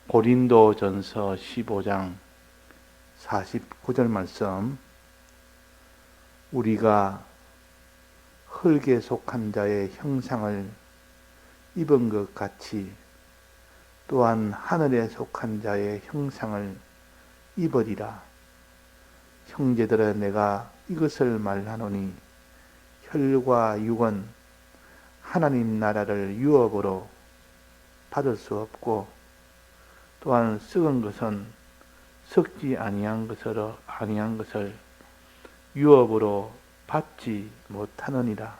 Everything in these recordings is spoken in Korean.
고린도전서 15장 49절 말씀. 우리가 흙에 속한 자의 형상을 입은 것 같이 또한 하늘에 속한 자의 형상을 입으리라. 형제들아, 내가 이것을 말하노니 혈과 육은 하나님 나라를 유업으로 받을 수 없고, 또한 썩은 것은 썩지 아니한 것을 유업으로 받지 못하느니라.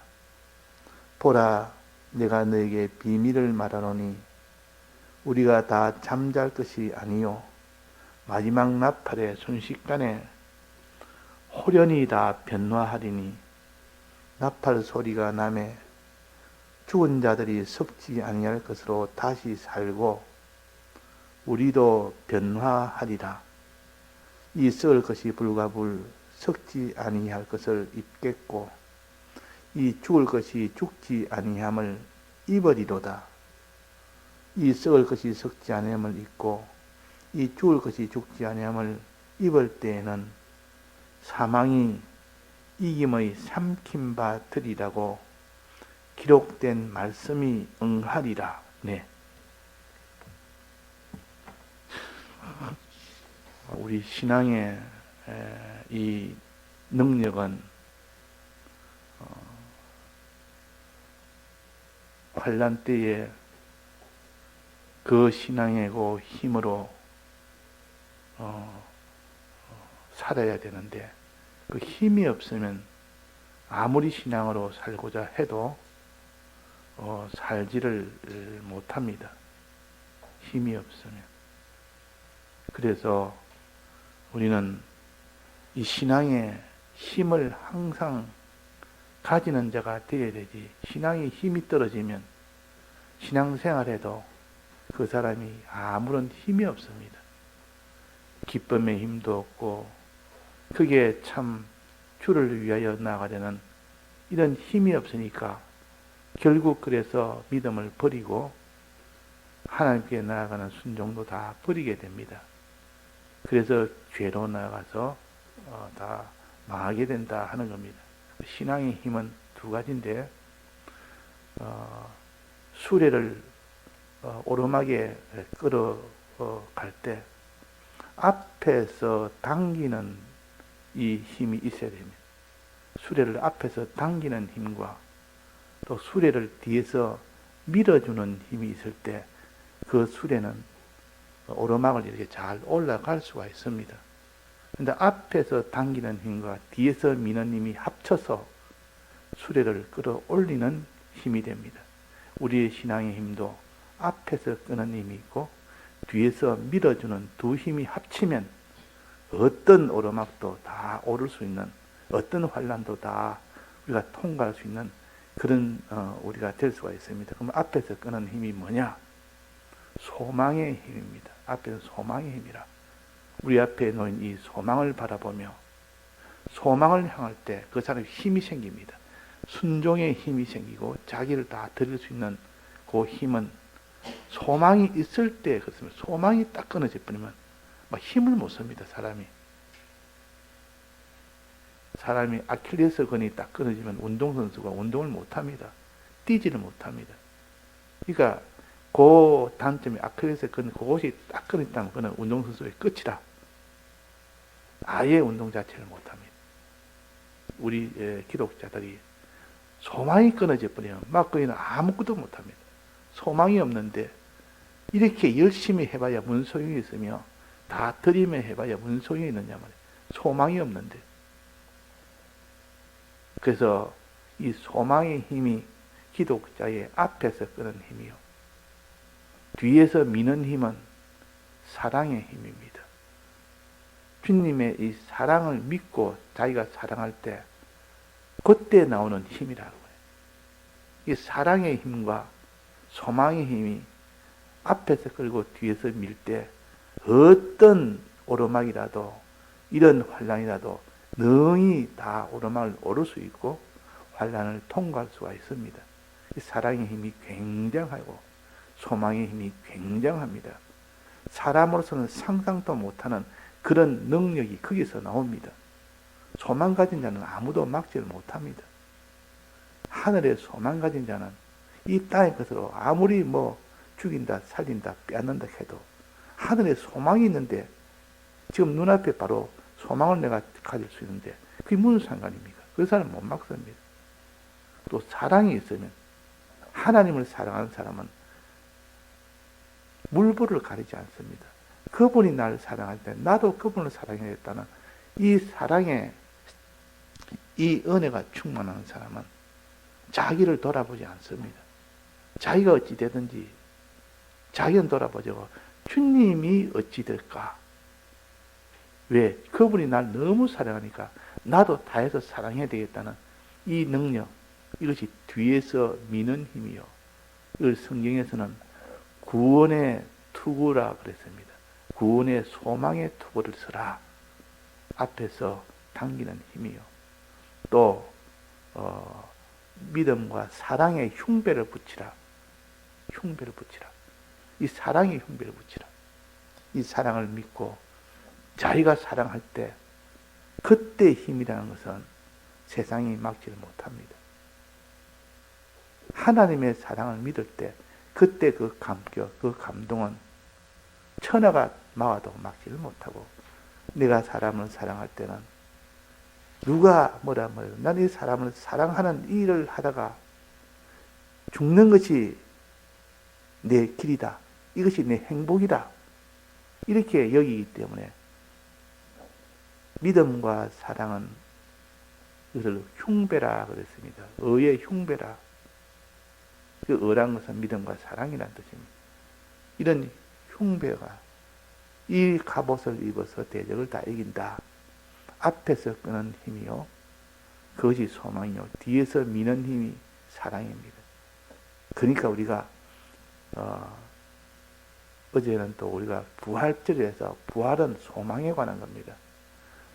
보라, 내가 너에게 비밀을 말하노니 우리가 다 잠잘 것이 아니요 마지막 나팔의 순식간에 호련히 다 변화하리니, 나팔 소리가 나매 죽은 자들이 썩지 아니할 것으로 다시 살고 우리도 변화하리라. 이 썩을 것이 불과 불 썩지 아니할 것을 입겠고, 이 죽을 것이 죽지 아니함을 입으리로다. 이 썩을 것이 썩지 아니함을 입고 이 죽을 것이 죽지 아니함을 입을 때에는 사망이 이김의 삼킨 바 되리라고 기록된 말씀이 응하리라. 네. 우리 신앙의 이 능력은 환난 때에 그 신앙의 그 힘으로 살아야 되는데, 그 힘이 없으면 아무리 신앙으로 살고자 해도 살지를 못합니다. 힘이 없으면. 그래서 우리는 이 신앙의 힘을 항상 가지는 자가 되어야 되지, 신앙의 힘이 떨어지면 신앙생활에도 그 사람이 아무런 힘이 없습니다. 기쁨의 힘도 없고, 그게 참 주를 위하여 나아가려는 이런 힘이 없으니까 결국 그래서 믿음을 버리고 하나님께 나아가는 순종도 다 버리게 됩니다. 그래서 죄로 나아가서 다 망하게 된다 하는 겁니다. 신앙의 힘은 두 가지인데, 수레를 오르막에 끌어갈 때 앞에서 당기는 이 힘이 있어야 됩니다. 수레를 앞에서 당기는 힘과 또 수레를 뒤에서 밀어주는 힘이 있을 때 그 수레는 오르막을 이렇게 잘 올라갈 수가 있습니다. 그런데 앞에서 당기는 힘과 뒤에서 미는 힘이 합쳐서 수레를 끌어올리는 힘이 됩니다. 우리의 신앙의 힘도 앞에서 끄는 힘이 있고 뒤에서 밀어주는 두 힘이 합치면 어떤 오르막도 다 오를 수 있는, 어떤 환난도 다 우리가 통과할 수 있는 그런 우리가 될 수가 있습니다. 그럼 앞에서 끄는 힘이 뭐냐? 소망의 힘입니다. 앞에서 소망의 힘이라. 우리 앞에 놓인 이 소망을 바라보며 소망을 향할 때 그 사람에 힘이 생깁니다. 순종의 힘이 생기고 자기를 다 드릴 수 있는 그 힘은 소망이 있을 때 그렇습니다. 소망이 딱 끊어져 버리면 막 힘을 못 씁니다. 사람이 아킬레스건이 딱 끊어지면 운동선수가 운동을 못합니다. 뛰지를 못합니다. 그러니까 그 단점이 아킬레스건 그것이 딱 끊어졌다면 그는 운동선수의 끝이다. 아예 운동 자체를 못합니다. 우리 기독자들이 소망이 끊어져 버리면 막 거기는 아무것도 못합니다. 소망이 없는데 이렇게 열심히 해봐야 무슨 소용이 있으며 다 들이며 해봐야 무슨 소용이 있느냐 말이에요. 소망이 없는데. 그래서 이 소망의 힘이 기독자의 앞에서 끄는 힘이요, 뒤에서 미는 힘은 사랑의 힘입니다. 주님의 이 사랑을 믿고 자기가 사랑할 때 그때 나오는 힘이라고 해요. 이 사랑의 힘과 소망의 힘이 앞에서 끌고 뒤에서 밀 때 어떤 오르막이라도 이런 환난이라도 능히 다 오르막을 오를 수 있고 환난을 통과할 수가 있습니다. 이 사랑의 힘이 굉장하고 소망의 힘이 굉장합니다. 사람으로서는 상상도 못하는 그런 능력이 거기서 나옵니다. 소망 가진 자는 아무도 막지를 못합니다. 하늘에 소망 가진 자는 이 땅의 것으로 아무리 죽인다, 살린다, 빼앗는다 해도 하늘에 소망이 있는데, 지금 눈앞에 바로 소망을 내가 가질 수 있는데 그게 무슨 상관입니까? 그 사람은 못 막습니다. 또 사랑이 있으면, 하나님을 사랑하는 사람은 물불을 가리지 않습니다. 그분이 나를 사랑할 때 나도 그분을 사랑해야겠다는 이 사랑에, 이 은혜가 충만한 사람은 자기를 돌아보지 않습니다. 자기가 어찌 되든지 자기는 돌아보자고 주님이 어찌 될까? 왜? 그분이 날 너무 사랑하니까 나도 다해서 사랑해야 되겠다는 이 능력, 이것이 뒤에서 미는 힘이요. 이걸 성경에서는 구원의 투구라 그랬습니다. 구원의 소망의 투구를 쓰라. 앞에서 당기는 힘이요. 또 믿음과 사랑의 흉배를 붙이라. 흉배를 붙이라. 이 사랑의 흉배를 붙이라. 이 사랑을 믿고 자기가 사랑할 때, 그때 힘이라는 것은 세상이 막지를 못합니다. 하나님의 사랑을 믿을 때 그때 그 감격, 그 감동은 천하가 막아도 막지를 못하고, 내가 사람을 사랑할 때는 누가 뭐라 말해도 난 이 사람을 사랑하는 일을 하다가 죽는 것이 내 길이다. 이것이 내 행복이다. 이렇게 여기기 때문에 믿음과 사랑은 이것을 흉배라 그랬습니다. 의의 흉배라. 그 의란 것은 믿음과 사랑이라는 뜻입니다. 이런 흉배가 이 갑옷을 입어서 대적을 다 이긴다. 앞에서 끄는 힘이요, 그것이 소망이요, 뒤에서 미는 힘이 사랑입니다. 그러니까 우리가 어제는 또 우리가 부활절에서, 부활은 소망에 관한 겁니다.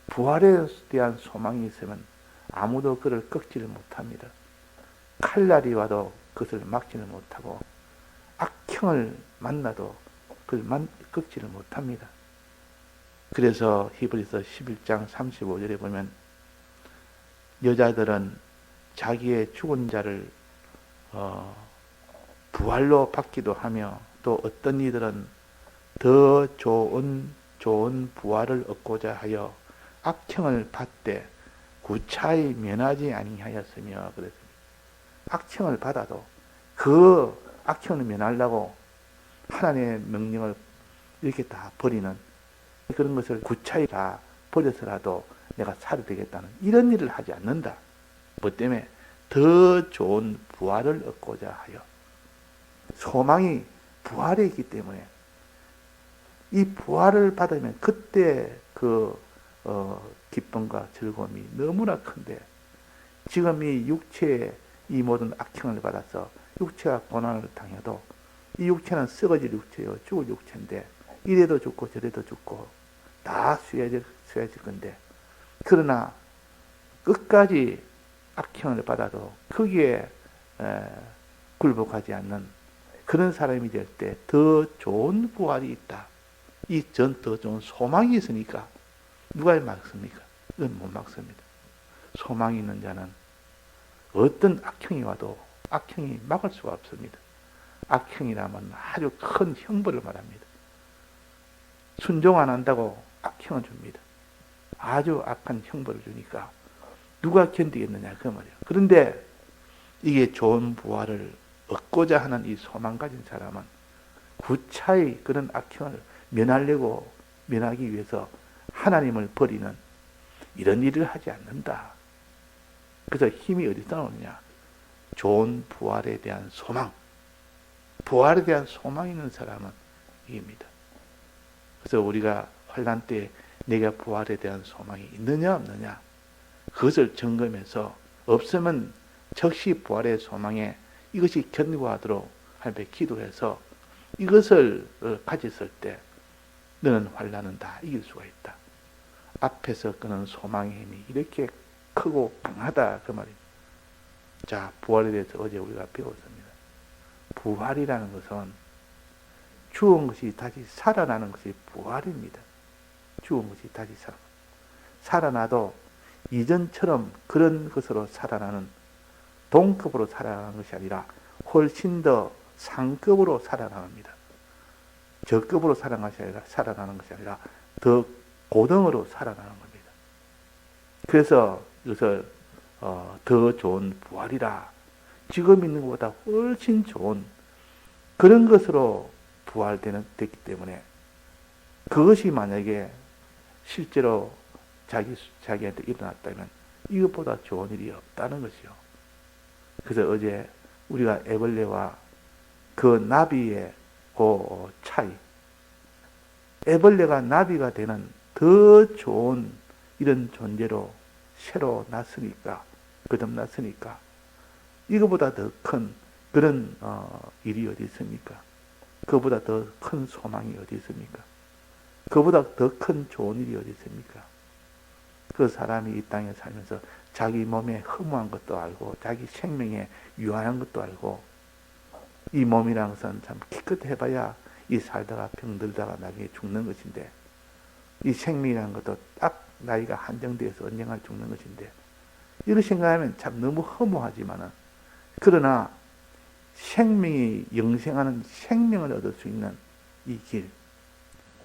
부활에 대한 소망이 있으면 아무도 그를 꺾지를 못합니다. 칼날이 와도 그것을 막지를 못하고, 악형을 만나도 그걸 꺾지를 못합니다. 그래서 히브리서 11장 35절에 보면 여자들은 자기의 죽은 자를 부활로 받기도 하며, 또 어떤 이들은 더 좋은 부활을 얻고자 하여 악형을 받되 구차히 면하지 아니하였으며 그랬습니다. 악형을 받아도 그 악형을 면하려고 하나님의 명령을 이렇게 다 버리는, 그런 것을 구차히 다 버려서라도 내가 살아야 되겠다는 이런 일을 하지 않는다. 뭐 때문에? 더 좋은 부활을 얻고자 하여. 소망이 부활에 있기 때문에 이 부활을 받으면 그때 그 기쁨과 즐거움이 너무나 큰데, 지금 이 육체의 이 모든 악행을 받아서 육체가 고난을 당해도 이 육체는 썩어질 육체요, 죽을 육체인데 이래도 죽고 저래도 죽고 다 쇠해질 건데, 그러나 끝까지 악행을 받아도 거기에 굴복하지 않는 그런 사람이 될 때 더 좋은 부활이 있다. 이 더 좋은 소망이 있으니까 누가 막습니까? 이건 못 막습니다. 소망이 있는 자는 어떤 악행이 와도 악행이 막을 수가 없습니다. 악행이라면 아주 큰 형벌을 말합니다. 순종 안 한다고 악행을 줍니다. 아주 악한 형벌을 주니까 누가 견디겠느냐 그 말이에요. 그런데 이게 좋은 부활을 얻고자 하는 이 소망 가진 사람은 구차히 그런 악행을 면하기 위해서 하나님을 버리는 이런 일을 하지 않는다. 그래서 힘이 어디서 나오느냐? 좋은 부활에 대한 소망. 부활에 대한 소망이 있는 사람은 이깁니다. 그래서 우리가 환난 때 내가 부활에 대한 소망이 있느냐 없느냐, 그것을 점검해서 없으면 즉시 부활의 소망에 이것이 견고하도록 하나님께 기도해서 이것을 가졌을 때 너는 환난은 다 이길 수가 있다. 앞에서 끄는 소망의 힘이 이렇게 크고 강하다 그 말입니다. 자, 부활에 대해서 어제 우리가 배웠습니다. 부활이라는 것은 죽은 것이 다시 살아나는 것이 부활입니다. 죽은 것이 다시 살아나도 이전처럼 그런 것으로 살아나는 동급으로 살아나는 것이 아니라 훨씬 더 상급으로 살아납니다. 저급으로 살아나는 것이 아니라 더 고등으로 살아나는 겁니다. 그래서 이것을 더 좋은 부활이라, 지금 있는 것보다 훨씬 좋은 그런 것으로 부활됐기 때문에, 그것이 만약에 실제로 자기한테 일어났다면 이것보다 좋은 일이 없다는 것이요. 그래서 어제 우리가 애벌레와 그 나비의 그 차이, 애벌레가 나비가 되는 더 좋은 이런 존재로 새로 났으니까, 거듭났으니까 이거보다 더 큰 그런 일이 어디 있습니까? 그보다 더 큰 소망이 어디 있습니까? 그보다 더 큰 좋은 일이 어디 있습니까? 그 사람이 이 땅에 살면서 자기 몸에 허무한 것도 알고, 자기 생명에 유한한 것도 알고, 이 몸이라는 것은 참 기껏 해봐야 이 살다가 병들다가 나중에 죽는 것인데, 이 생명이라는 것도 딱 나이가 한정되어서 언젠가 죽는 것인데, 이렇게 생각하면 참 너무 허무하지만은, 그러나 생명이 영생하는 생명을 얻을 수 있는 이 길,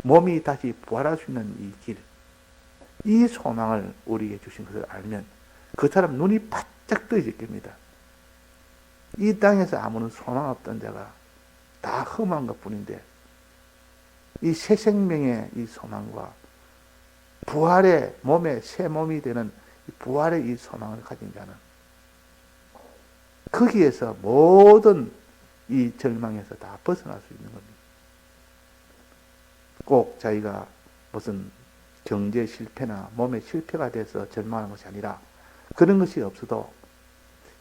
몸이 다시 부활할 수 있는 이 길, 이 소망을 우리에게 주신 것을 알면 그 사람 눈이 바짝 떠질 겁니다. 이 땅에서 아무런 소망 없던 자가 다 험한 것 뿐인데, 이 새 생명의 이 소망과 부활의 몸의 새 몸이 되는 부활의 이 소망을 가진 자는 거기에서 모든 이 절망에서 다 벗어날 수 있는 겁니다. 꼭 자기가 무슨 경제 실패나 몸의 실패가 돼서 절망하는 것이 아니라, 그런 것이 없어도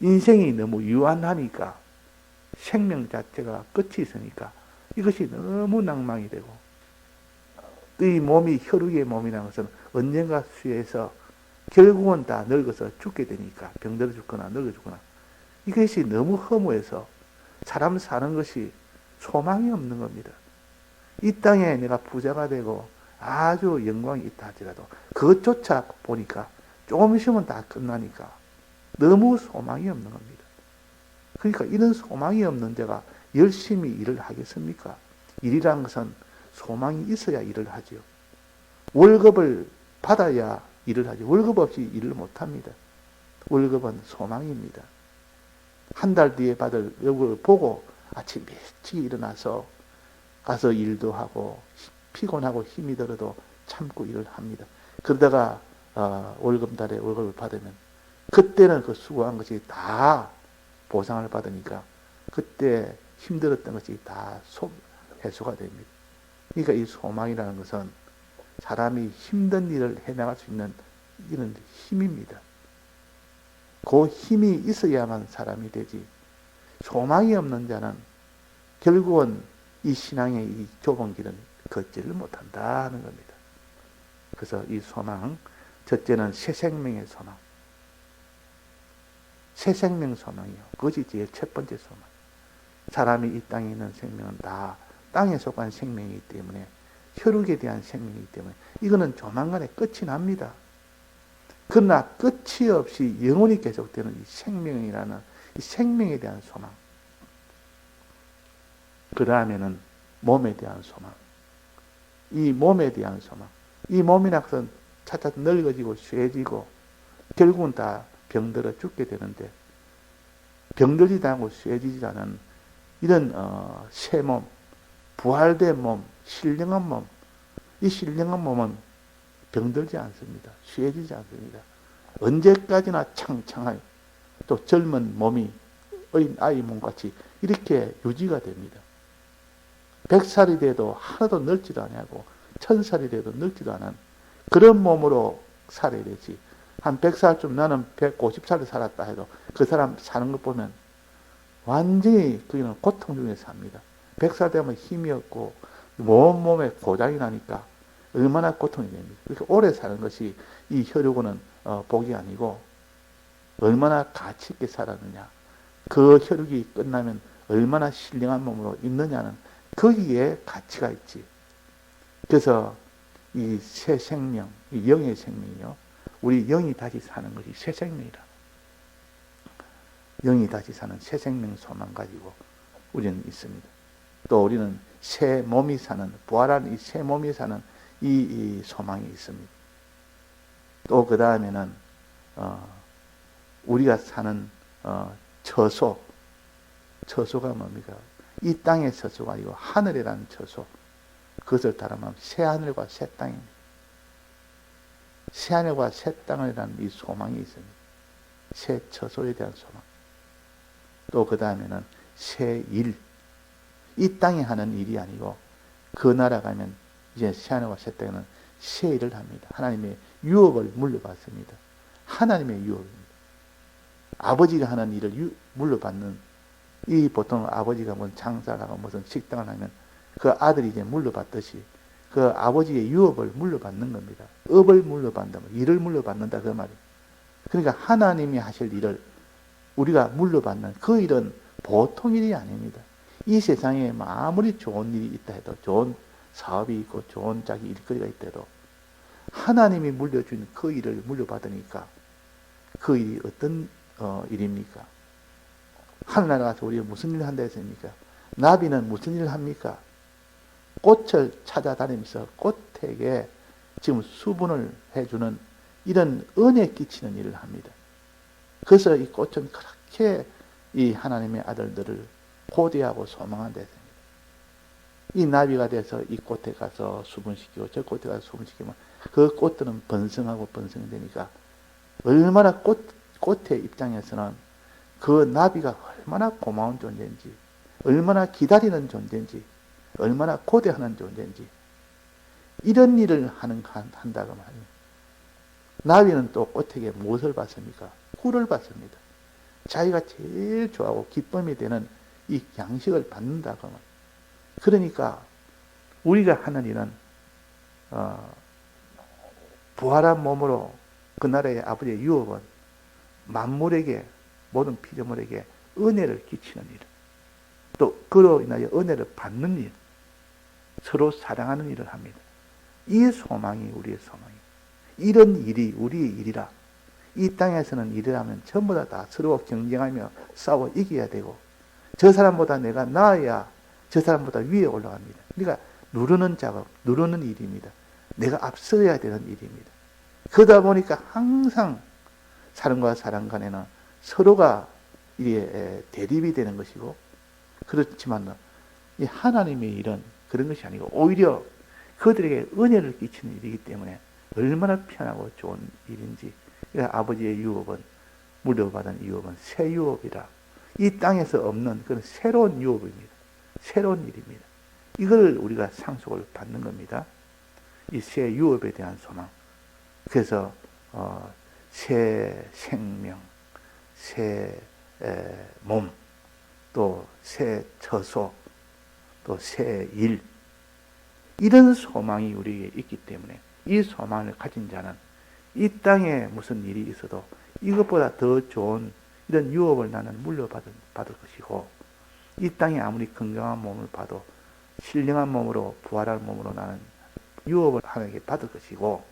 인생이 너무 유한하니까, 생명 자체가 끝이 있으니까 이것이 너무 낭망이 되고, 이 몸이 혈육의 몸이라는 것은 언젠가 수해서 결국은 다 늙어서 죽게 되니까, 병들어 죽거나 늙어 죽거나, 이것이 너무 허무해서 사람 사는 것이 소망이 없는 겁니다. 이 땅에 내가 부자가 되고 아주 영광이 있다 할지라도 그것조차 보니까 조금 있으면 다 끝나니까 너무 소망이 없는 겁니다. 그러니까 이런 소망이 없는 자가 열심히 일을 하겠습니까? 일이라는 것은 소망이 있어야 일을 하죠. 월급을 받아야 일을 하죠. 월급 없이 일을 못합니다. 월급은 소망입니다. 한 달 뒤에 받을 월급을 보고 아침 일찍 일어나서 가서 일도 하고, 피곤하고 힘이 들어도 참고 일을 합니다. 그러다가 월급달에 월급을 받으면 그때는 그 수고한 것이 다 보상을 받으니까 그때 힘들었던 것이 다 해소가 됩니다. 그러니까 이 소망이라는 것은 사람이 힘든 일을 해나갈 수 있는 이런 힘입니다. 그 힘이 있어야만 사람이 되지, 소망이 없는 자는 결국은 이 신앙의 이 좁은 길은 걷지를 못한다는 겁니다. 그래서 이 소망, 첫째는 새 생명의 소망. 새 생명 소망이요. 그것이 제일 첫 번째 소망. 사람이 이 땅에 있는 생명은 다 땅에 속한 생명이기 때문에, 혈육에 대한 생명이기 때문에 이거는 조만간에 끝이 납니다. 그러나 끝이 없이 영원히 계속되는 이 생명이라는 이 생명에 대한 소망. 그 다음에는 몸에 대한 소망. 이 몸에 대한 소망. 이 몸이라는 것은 차차 늙어지고 쇠지고 결국은 다 병들어 죽게 되는데, 병들지도 않고 쇠지지도 않은 이런 새 몸, 부활된 몸, 신령한 몸, 이 신령한 몸은 병들지 않습니다. 쇠지지 않습니다. 언제까지나 창창하게 또 젊은 몸이 아이 몸같이 이렇게 유지가 됩니다. 100살이 돼도 하나도 늙지도 않고 1000살이 돼도 늙지도 않은 그런 몸으로 살아야 되지. 한 100살쯤 나는 150살을 살았다 해도 그 사람 사는 것 보면 완전히 그는 고통 중에 삽니다. 100살 되면 힘이 없고 몸에 고장이 나니까 얼마나 고통이 됩니다. 그렇게 오래 사는 것이 이 혈육은 복이 아니고, 얼마나 가치 있게 살았느냐, 그 혈육이 끝나면 얼마나 신령한 몸으로 있느냐는 거기에 가치가 있지. 그래서 이 새 생명, 이 영의 생명이요. 우리 영이 다시 사는 것이 새 생명이라. 영이 다시 사는 새 생명 소망 가지고 우리는 있습니다. 또 우리는 새 몸이 사는, 부활한 이 새 몸이 사는 이 소망이 있습니다. 또 그 다음에는 우리가 사는 처소가 뭡니까? 이 땅의 처소가 아니고 하늘이라는 처소. 그것을 따르면 새 하늘과 새 땅입니다. 새 하늘과 새 땅이라는 이 소망이 있습니다. 새 처소에 대한 소망. 또 그 다음에는 새 일. 이 땅에 하는 일이 아니고 그 나라 가면 이제 새 하늘과 새 땅에는 새 일을 합니다. 하나님의 유업을 물려받습니다. 하나님의 유업입니다. 아버지가 하는 일을 물려받는, 이 보통 아버지가 무슨 장사를 하고 무슨 식당을 하면 그 아들이 이제 물려받듯이 그 아버지의 유업을 물려받는 겁니다. 업을 물려받는다, 일을 물려받는다 그 말이에요. 그러니까 하나님이 하실 일을 우리가 물려받는 그 일은 보통 일이 아닙니다. 이 세상에 아무리 좋은 일이 있다 해도, 좋은 사업이 있고 좋은 자기 일거리가 있다 해도 하나님이 물려준 그 일을 물려받으니까 그 일이 어떤 일입니까? 하늘나라 가서 우리가 무슨 일을 한다 했습니까? 나비는 무슨 일을 합니까? 꽃을 찾아다니면서 꽃에게 지금 수분을 해주는 이런 은혜 끼치는 일을 합니다. 그래서 이 꽃은 그렇게 이 하나님의 아들들을 고대하고 소망한다 했습니다. 이 나비가 돼서 이 꽃에 가서 수분시키고 저 꽃에 가서 수분시키면 그 꽃들은 번성하고 번성이 되니까 얼마나 꽃의 입장에서는 그 나비가 얼마나 고마운 존재인지, 얼마나 기다리는 존재인지, 얼마나 고대하는 존재인지, 이런 일을 한다고 말이에요. 나비는 또 꽃에게 무엇을 받습니까? 꿀을 받습니다. 자기가 제일 좋아하고 기쁨이 되는 이 양식을 받는다고 말이에요. 그러니까 우리가 하는 일은 부활한 몸으로 그 나라의 아버지의 유업은 만물에게, 모든 피조물에게 은혜를 끼치는 일, 또 그로 인하여 은혜를 받는 일, 서로 사랑하는 일을 합니다. 이 소망이 우리의 소망이에요. 이런 일이 우리의 일이라. 이 땅에서는 일을 하면 전부 다 서로 경쟁하며 싸워 이겨야 되고, 저 사람보다 내가 나아야 저 사람보다 위에 올라갑니다. 그러니까 누르는 작업, 누르는 일입니다. 내가 앞서야 되는 일입니다. 그러다 보니까 항상 사람과 사람 간에는 서로가 이게 대립이 되는 것이고, 그렇지만 이 하나님의 일은 그런 것이 아니고 오히려 그들에게 은혜를 끼치는 일이기 때문에 얼마나 편하고 좋은 일인지. 아버지의 유업은, 물려받은 유업은 새 유업이라. 이 땅에서 없는 그런 새로운 유업입니다. 새로운 일입니다. 이걸 우리가 상속을 받는 겁니다. 이 새 유업에 대한 소망. 그래서 새 생명, 새 몸, 또 새 처소, 또 새 일, 이런 소망이 우리에게 있기 때문에 이 소망을 가진 자는 이 땅에 무슨 일이 있어도 이것보다 더 좋은 이런 유업을 나는 물려받을 것이고, 이 땅에 아무리 건강한 몸을 봐도 신령한 몸으로, 부활한 몸으로 나는 유업을 하나님께 받을 것이고,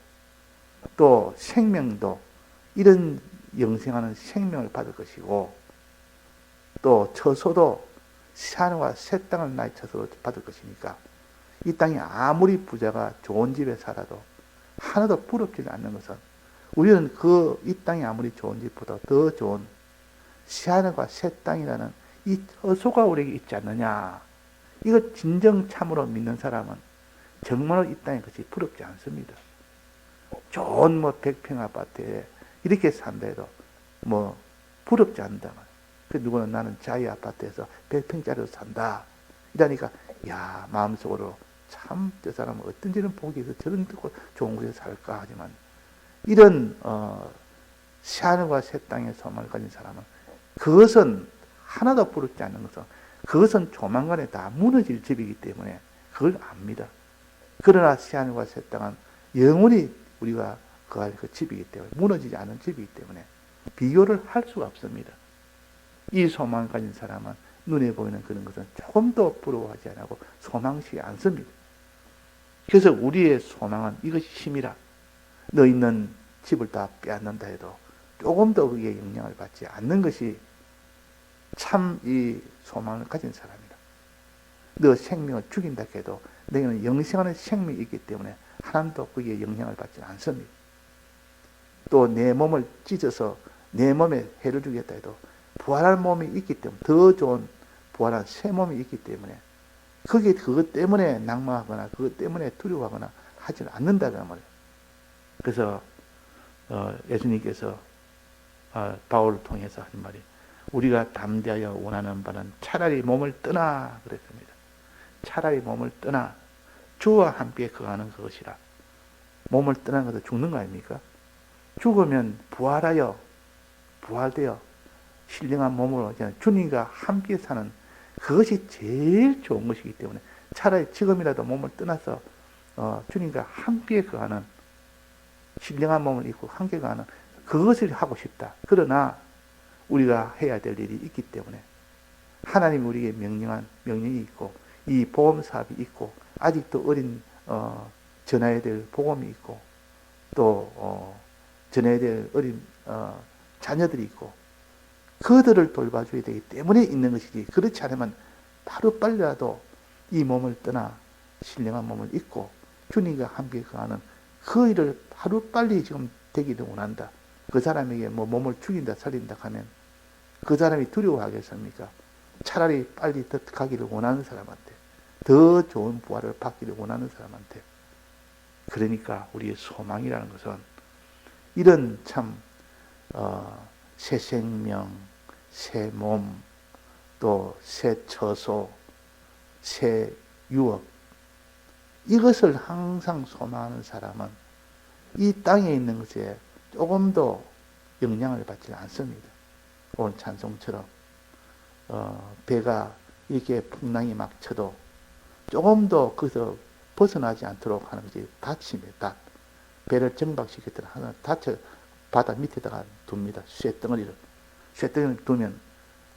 또 생명도 이런 영생하는 생명을 받을 것이고, 또 처소도 산과 새 땅을 나의 처소로 받을 것이니까 이 땅에 아무리 부자가 좋은 집에 살아도 하나도 부럽지 않는 것은, 우리는 이 땅이 아무리 좋은 집보다 더 좋은 새하늘과 새 땅이라는 이 처소가 우리에게 있지 않느냐. 이거 진정 참으로 믿는 사람은 정말로 이 땅에 것이 부럽지 않습니다. 좋은 100평 아파트에 이렇게 산다 해도 부럽지 않다. 그 누구는 나는 자이 아파트에서 100평짜리로 산다. 이러니까 야, 마음속으로 참 저 사람은 어떤지는 복이 있어 저런 좋은 곳에 살까 하지만, 이런 새하늘과 새 땅의 소망을 가진 사람은 그것은 하나도 부럽지 않는 것은, 그것은 조만간에 다 무너질 집이기 때문에 그걸 압니다. 그러나 새하늘과 새 땅은 영원히 우리가 거할 그 집이기 때문에, 무너지지 않은 집이기 때문에 비교를 할 수가 없습니다. 이 소망을 가진 사람은 눈에 보이는 그런 것은 조금도 부러워하지 않고 소망치 않습니다. 그래서 우리의 소망은 이것이 힘이라. 너 있는 집을 다 빼앗는다 해도 조금도 그게 영향을 받지 않는 것이 참 이 소망을 가진 사람이다. 너 생명을 죽인다 해도 너희는 영생하는 생명이 있기 때문에 하나님도 그게 영향을 받지 않습니다. 또 내 몸을 찢어서 내 몸에 해를 주겠다 해도 부활할 몸이 있기 때문에, 더 좋은 부활한 새 몸이 있기 때문에 그것 때문에 낙망하거나 그것 때문에 두려워하거나 하지 않는다는 말이에요. 그래서 예수님께서 바울을 통해서 하신 말이, 우리가 담대하여 원하는 바는 차라리 몸을 떠나 그랬습니다. 차라리 몸을 떠나 주와 함께 거하는 그것이라. 몸을 떠나는 것은 죽는 거 아닙니까? 죽으면 부활되어 신령한 몸으로 주님과 함께 사는 그것이 제일 좋은 것이기 때문에 차라리 지금이라도 몸을 떠나서 주님과 함께 거하는 신령한 몸을 입고 함께 거하는 그것을 하고 싶다. 그러나 우리가 해야 될 일이 있기 때문에 하나님이 우리에게 명령한 명령이 있고 이 복음 사업이 있고 아직도 어린 전해야 될 복음이 있고 또 전해야 될 어린 자녀들이 있고 그들을 돌봐줘야 되기 때문에 있는 것이지, 그렇지 않으면 하루 빨리라도 이 몸을 떠나 신령한 몸을 입고 주님과 함께 거하는 그 일을 하루 빨리 지금 되기를 원한다. 그 사람에게 뭐 몸을 죽인다 살린다 하면 그 사람이 두려워하겠습니까? 차라리 빨리 더 가기를 원하는 사람한테, 더 좋은 부활을 받기를 원하는 사람한테. 그러니까 우리의 소망이라는 것은 이런 참 새 생명, 새 몸, 또 새 처소, 새 유업, 이것을 항상 소망하는 사람은 이 땅에 있는 것에 조금도 영향을 받지 않습니다. 오늘 찬송처럼 배가 이렇게 풍랑이 막 쳐도 조금도 거기서 벗어나지 않도록 하는 것이 닷입니다. 배를 정박시켰더라 하나 닷을 바다 밑에다가 둡니다. 쇠덩어리를 두면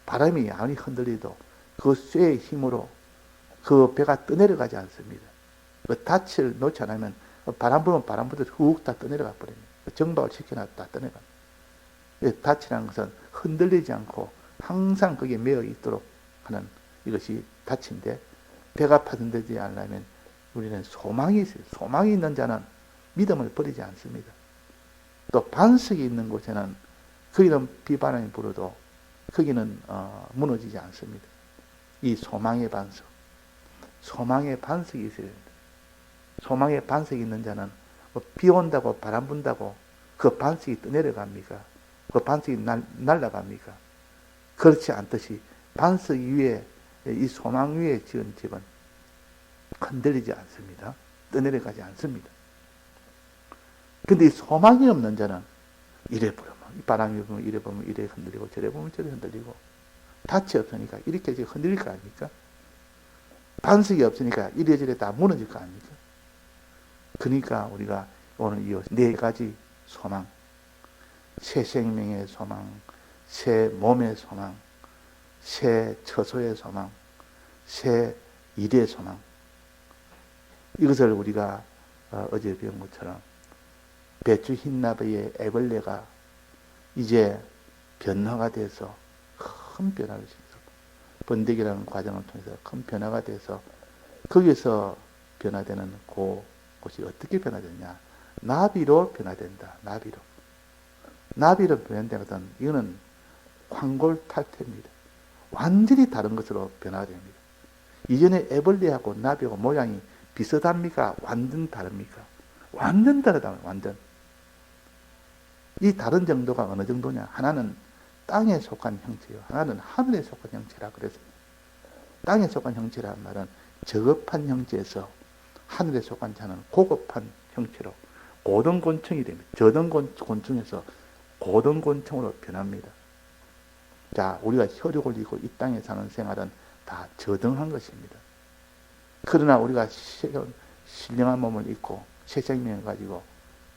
바람이 아무리 흔들리도 그 쇠의 힘으로 그 배가 떠내려가지 않습니다. 그 닷을 놓지 않으면 바람 불면 바람 불듯 훅 다 떠내려가 버립니다. 정박을 시켜놨다 떠내려갑니다. 닷이라는 것은 흔들리지 않고 항상 거기에 매여 있도록 하는 이것이 닷인데, 배가 파손되지 않으려면 우리는 소망이 있어요. 소망이 있는 자는 믿음을 버리지 않습니다. 또 반석이 있는 곳에는 거기는 비바람이 불어도 거기는 무너지지 않습니다. 이 소망의 반석, 소망의 반석이 있어야 됩니다. 소망의 반석이 있는 자는 비 온다고 바람 분다고 그 반석이 떠내려갑니까? 그 반석이 날아갑니까? 그렇지 않듯이 반석 위에, 이 소망 위에 지은 집은 흔들리지 않습니다. 떠내려가지 않습니다. 근데 이 소망이 없는 자는 이래 보면 바람이 불면 이래 보면 이래 흔들리고 저래 보면 저래 흔들리고, 닻이 없으니까 이렇게 흔들릴 거 아닙니까? 반석이 없으니까 이래저래 다 무너질 거 아닙니까? 그러니까 우리가 오늘 이 네 가지 소망, 새 생명의 소망, 새 몸의 소망, 새 처소의 소망, 새 일의 소망, 이것을 우리가 어제 배운 것처럼 배추 흰나비의 애벌레가 이제 변화가 돼서 큰 변화를 시켜서 번데기라는 과정을 통해서 큰 변화가 돼서 거기서 변화되는 그것이 어떻게 변화되냐? 나비로 변화된다. 나비로 변화되는 것은 이거는 황골탈퇴입니다. 완전히 다른 것으로 변화가 됩니다. 이전에 애벌레하고 나비하고 모양이 비슷합니까? 완전 다릅니까? 완전 다르다. 완전. 이 다른 정도가 어느 정도냐? 하나는 땅에 속한 형체요, 하나는 하늘에 속한 형체라 그랬습니다. 땅에 속한 형체라는 말은 저급한 형체에서 하늘에 속한 자는 고급한 형체로 고등곤충이 됩니다. 저등곤충에서 고등곤충으로 변합니다. 자, 우리가 혈육 올리고 이 땅에 사는 생활은 다 저등한 것입니다. 그러나 우리가 신령한 몸을 입고 새 생명을 가지고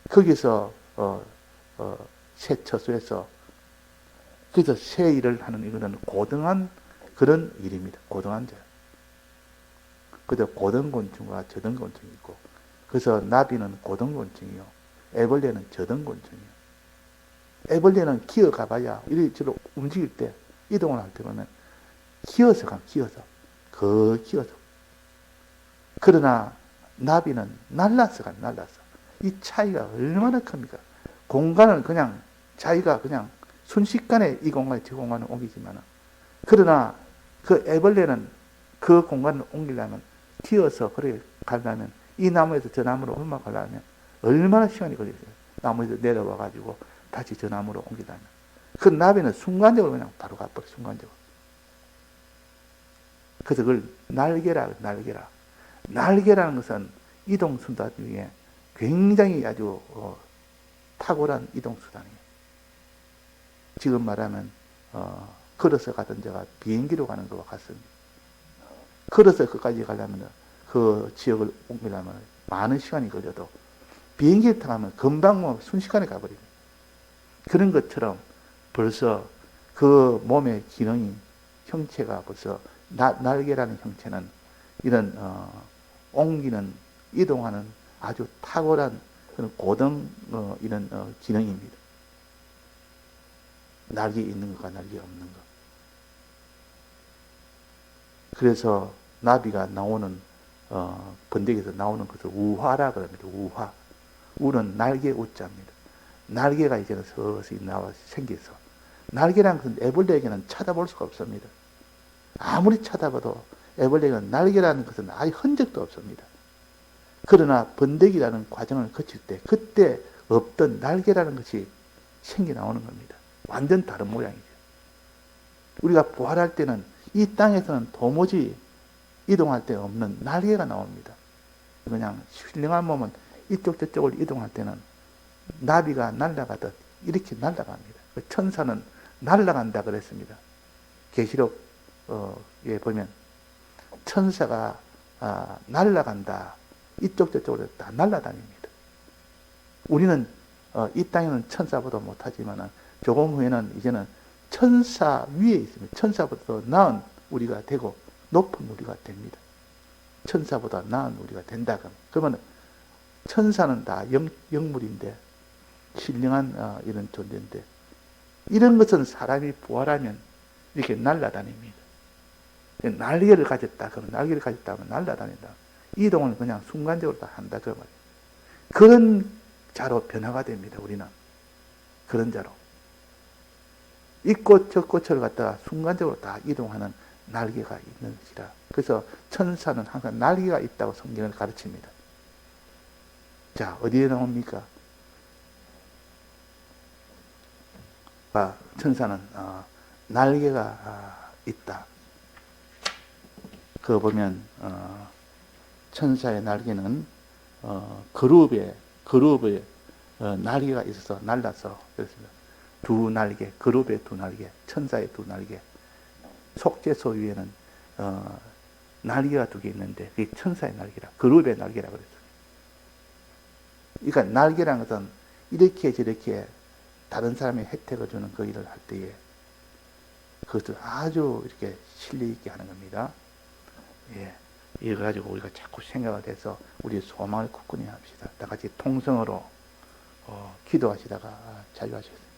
거기서 새 처소에서 그래서 새 일을 하는 이거는 고등한 그런 일입니다. 고등한자. 그저 고등곤충과 저등곤충이 있고, 그래서 나비는 고등곤충이요, 애벌레는 저등곤충이요. 애벌레는 기어가봐야 이리저리 움직일 때, 이동을 할 때 보면 기어서 가, 기어서. 기어서. 그러나 나비는 날라서 가, 날라서. 이 차이가 얼마나 큽니까? 공간을 그냥 자기가 그냥 순식간에 이 공간에 저 공간을 옮기지만, 그러나 그 애벌레는 그 공간을 옮기려면, 튀어서 그렇게 가려면, 이 나무에서 저 나무로 옮겨가려면 얼마나 시간이 걸리겠어요? 나무에서 내려와가지고 다시 저 나무로 옮기려면. 그 나비는 순간적으로 그냥 바로 가버려, 순간적으로. 그래서 그걸 날개라, 날개라. 날개라는 것은 이동수단 중에 굉장히 아주 탁월한 이동수단이에요. 지금 말하면 걸어서 가던 자가 비행기로 가는 것과 같습니다. 걸어서 그까지 가려면, 그 지역을 옮기려면 많은 시간이 걸려도 비행기를 타면 금방 뭐 순식간에 가버립니다. 그런 것처럼 벌써 그 몸의 기능이, 형체가 벌써 날개라는 형체는 이런 옮기는, 이동하는 아주 탁월한 그런 고등 이런 기능입니다. 날개 있는 것과 날개 없는 것. 그래서 나비가 나오는 번데기에서 나오는 것을 우화라 그럽니다. 우화. 우는 날개 우자입니다. 날개가 이제는 서서히 나와 생겨서, 날개란 것은 애벌레에게는 찾아볼 수가 없습니다. 아무리 찾아봐도 애벌레는 날개라는 것은 아예 흔적도 없습니다. 그러나 번데기라는 과정을 거칠 때 그때 없던 날개라는 것이 생겨 나오는 겁니다. 완전 다른 모양이죠. 우리가 부활할 때는 이 땅에서는 도무지 이동할 때 없는 날개가 나옵니다. 그냥 신령한 몸은 이쪽 저쪽을 이동할 때는 나비가 날아가듯 이렇게 날아갑니다. 천사는 날아간다 그랬습니다. 계시록에 보면 천사가 날아간다. 이쪽 저쪽으로 다 날아다닙니다. 우리는 이 땅에는 천사보다 못하지만 조금 후에는 이제는 천사 위에 있습니다. 천사보다 더 나은 우리가 되고 높은 우리가 됩니다. 천사보다 나은 우리가 된다. 그러면 천사는 다 영물인데, 신령한 이런 존재인데, 이런 것은 사람이 부활하면 이렇게 날아다닙니다. 날개를 가졌다. 그러면 날개를 가졌다 하면 날아다닌다. 이동을 그냥 순간적으로 다 한다. 그 말이에요. 그런 자로 변화가 됩니다. 우리는. 그런 자로. 이 꽃, 저 꽃을 갖다가 순간적으로 다 이동하는 날개가 있는 것이라. 그래서 천사는 항상 날개가 있다고 성경을 가르칩니다. 자, 어디에 나옵니까? 천사는 날개가 있다. 그거 보면 천사의 날개는 그룹에 날개가 있어서 날라서 그렇습니다. 두 날개, 그룹의 두 날개, 천사의 두 날개. 속죄소 위에는 날개가 두 개 있는데 그게 천사의 날개라, 그룹의 날개라 그랬어요. 그러니까 날개라는 것은 이렇게 저렇게 다른 사람의 혜택을 주는 그 일을 할 때에 그것을 아주 이렇게 실리 있게 하는 겁니다. 예. 이거 가지고 우리가 자꾸 생각을 해서 우리의 소망을 굳건히 합시다. 다 같이 통성으로 기도하시다가 자유하시겠습니다.